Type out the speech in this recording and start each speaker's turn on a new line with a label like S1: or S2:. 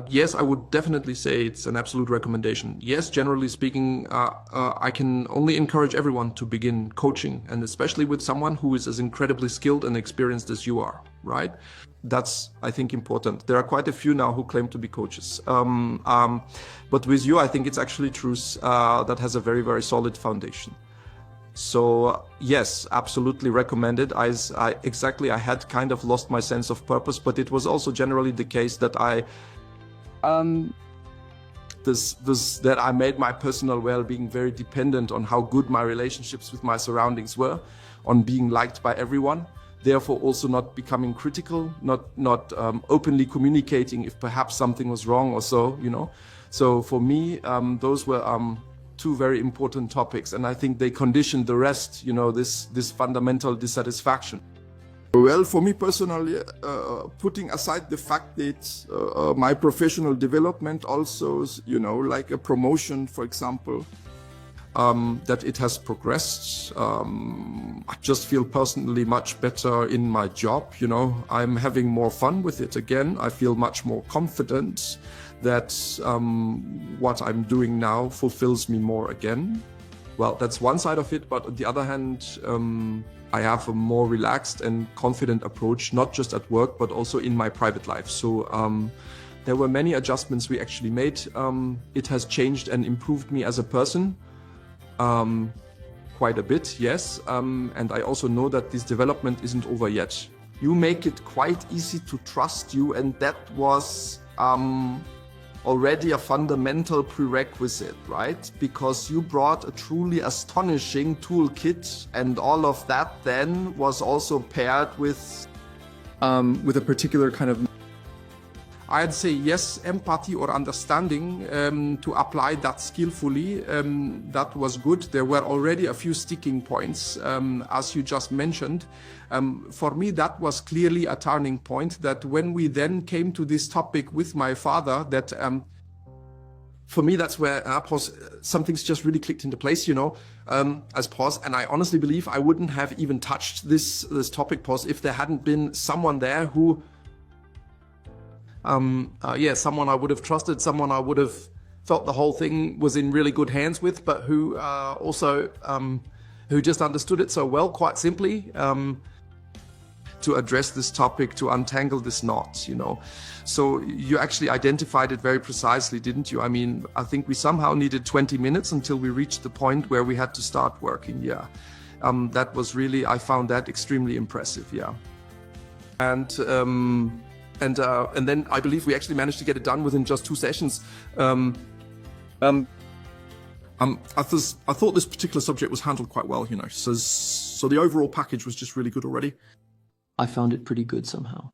S1: Yes, I would definitely say it's an absolute recommendation. Yes, generally speaking, I can only encourage everyone to begin coaching, and especially with someone who is as incredibly skilled and experienced as you are, right? That's, I think, important. There are quite a few now who claim to be coaches. But with you, I think it's actually truth that has a very, very solid foundation. So yes, absolutely recommended. I had kind of lost my sense of purpose, but it was also generally the case that that I made my personal well-being very dependent on how good my relationships with my surroundings were, on being liked by everyone. Therefore, also not becoming critical, not openly communicating if perhaps something was wrong or so, you know. So for me, those were two very important topics, and I think they conditioned the rest, you know, this fundamental dissatisfaction. Well, for me personally, putting aside the fact that my professional development also, you know, like a promotion, for example, that it has progressed. I just feel personally much better in my job, you know. I'm having more fun with it again. I feel much more confident that what I'm doing now fulfills me more again. Well, that's one side of it, but on the other hand, I have a more relaxed and confident approach, not just at work, but also in my private life. So there were many adjustments we actually made. It has changed and improved me as a person quite a bit, yes. And I also know that this development isn't over yet. You make it quite easy to trust you, and that was already a fundamental prerequisite, right? Because you brought a truly astonishing toolkit, and all of that then was also paired with a particular kind of, I'd say, yes, empathy or understanding to apply that skillfully. That was good. There were already a few sticking points, as you just mentioned. For me, that was clearly a turning point, that when we then came to this topic with my father, that for me, that's where something's just really clicked into place, you know, as pause. And I honestly believe I wouldn't have even touched this topic, pause, if there hadn't been someone there who someone I would have trusted, someone I would have felt the whole thing was in really good hands with, but who also who just understood it so well, quite simply, to address this topic, to untangle this knot, you know. So you actually identified it very precisely, didn't you? I mean, I think we somehow needed 20 minutes until we reached the point where we had to start working, yeah. That was really, I found that extremely impressive, yeah. And then I believe we actually managed to get it done within just 2 sessions. I thought this particular subject was handled quite well, you know. So the overall package was just really good already.
S2: I found it pretty good somehow.